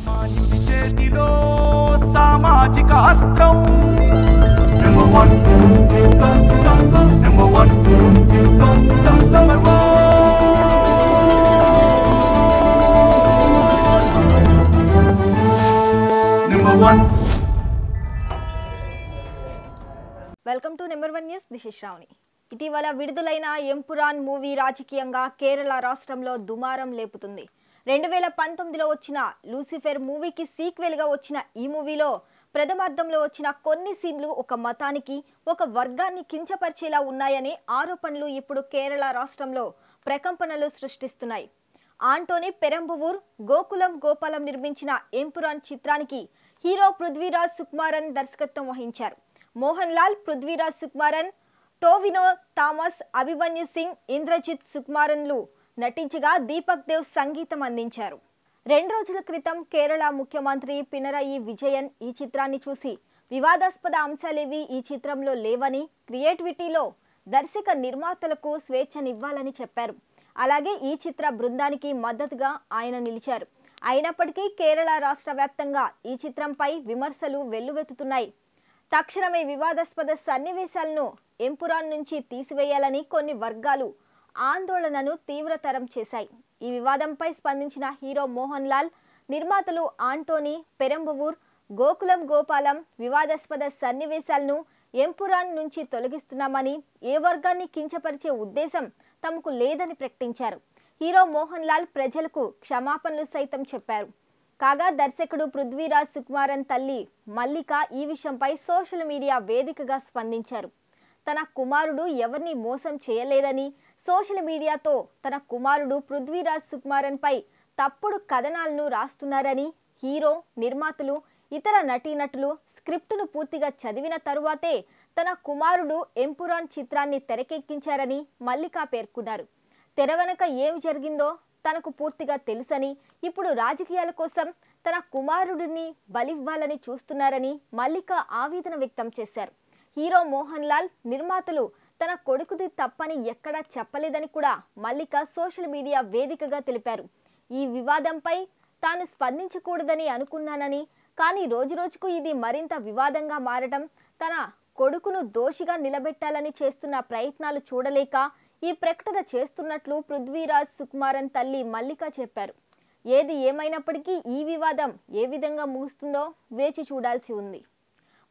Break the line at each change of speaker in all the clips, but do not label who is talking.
సామాన్యుడి చేతిలో సామాజిక అస్త్రం number one number one number one.
Welcome to number 1 news. This is Shravani. ఇటీవల విడుదలైన ఎంపురాన్ మూవీ రాజకీయంగా కేరళ రాష్ట్రంలో దుమారం లేపుతుంది. 2019లో వచ్చిన లూసిఫర్ మూవీకి సీక్వెల్గా వచ్చిన ఈ మూవీలో ప్రథమార్థంలో వచ్చిన కొన్ని సీన్లు ఒక మతానికి, ఒక వర్గాన్ని కించపరిచేలా ఉన్నాయనే ఆరోపణలు ఇప్పుడు కేరళ రాష్ట్రంలో ప్రకంపనలు సృష్టిస్తున్నాయి. ఆంటోనీ పెరంబవూర్, గోకులం గోపాలం నిర్మించిన ఎంపురాన్ చిత్రానికి హీరో పృథ్వీరాజ్ సుకుమారన్ దర్శకత్వం వహించారు. మోహన్ లాల్, పృథ్వీరాజ్ సుకుమారన్, టోవినో థామస్, అభిమన్యు సింగ్, ఇంద్రజిత్ సుకుమారన్లు నటించగా దీపక్ దేవ్ సంగీతం అందించారు. 2 రోజుల క్రితం కేరళ ముఖ్యమంత్రి పినరయి విజయన్ ఈ చిత్రాన్ని చూసి వివాదాస్పద అంశాలేవి ఈ చిత్రంలో లేవని, క్రియేటివిటీలో దర్శక నిర్మాతలకు స్వేచ్ఛనివ్వాలని చెప్పారు. అలాగే ఈ చిత్ర బృందానికి మద్దతుగా ఆయన నిలిచారు. అయినప్పటికీ కేరళ రాష్ట్ర వ్యాప్తంగా ఈ చిత్రంపై విమర్శలు వెల్లువెత్తుతున్నాయి. తక్షణమే వివాదాస్పద సన్నివేశాలను ఎంపురాన్ నుంచి తీసివేయాలని కొన్ని వర్గాలు ఆందోళనను తీవ్రతరం చేశాయి. ఈ వివాదంపై స్పందించిన హీరో మోహన్ లాల్, నిర్మాతలు ఆంటోనీ పెరంబవూర్, గోకులం గోపాలం వివాదాస్పద సన్నివేశాలను ఎంపురాన్ నుంచి తొలగిస్తున్నామని, ఏ వర్గాన్ని కించపరిచే ఉద్దేశం తమకు లేదని ప్రకటించారు. హీరో మోహన్ లాల్ ప్రజలకు క్షమాపణలు సైతం చెప్పారు. కాగా దర్శకుడు పృథ్వీరాజ్ సుకుమారన్ తల్లి మల్లిక ఈ విషయంపై సోషల్ మీడియా వేదికగా స్పందించారు. తన కుమారుడు ఎవరిని మోసం చేయలేదని, సోషల్ మీడియాతో తన కుమారుడు పృథ్వీరాజ్ సుకుమారన్ పై తప్పుడు కథనాలను రాస్తున్నారని, హీరో, నిర్మాతలు, ఇతర నటీనటులు స్క్రిప్టును పూర్తిగా చదివిన తరువాతే తన కుమారుడు ఎంపురాన్ చిత్రాన్ని తెరకెక్కించారని మల్లిక పేర్కొన్నారు. తెర వెనుక ఏమి జరిగిందో తనకు పూర్తిగా తెలుసని, ఇప్పుడు రాజకీయాల కోసం తన కుమారుడిని బలివ్వాలని చూస్తున్నారని మల్లిక ఆవేదన వ్యక్తం చేశారు. హీరో మోహన్ లాల్, నిర్మాతలు తన కొడుకుది తప్పని ఎక్కడా చెప్పలేదని కూడా మల్లిక సోషల్ మీడియా వేదికగా తెలిపారు. ఈ వివాదంపై తాను స్పందించకూడదని అనుకున్నానని, కానీ రోజురోజుకు ఇది మరింత వివాదంగా మారడం, తన కొడుకును దోషిగా నిలబెట్టాలని చేస్తున్న ప్రయత్నాలు చూడలేక ఈ ప్రకటన చేస్తున్నట్లు పృథ్వీరాజ్ సుకుమారన్ తల్లి మల్లిక చెప్పారు. ఏది ఏమైనప్పటికీ ఈ వివాదం ఏ విధంగా ముగుస్తుందో వేచి చూడాల్సి ఉంది.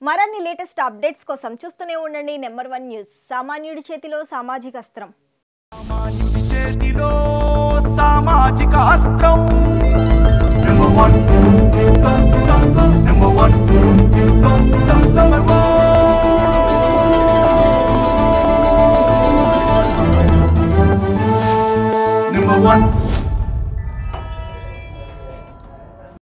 మరిన్ని లేటెస్ట్ అప్డేట్స్ కోసం చూస్తూనే ఉండండి నెంబర్ 1 న్యూస్. సామాన్యుడి చేతిలో సామాజిక అస్త్రం.
సామాన్యుడి చేతిలో సామాజిక అస్త్రం number one number one number one.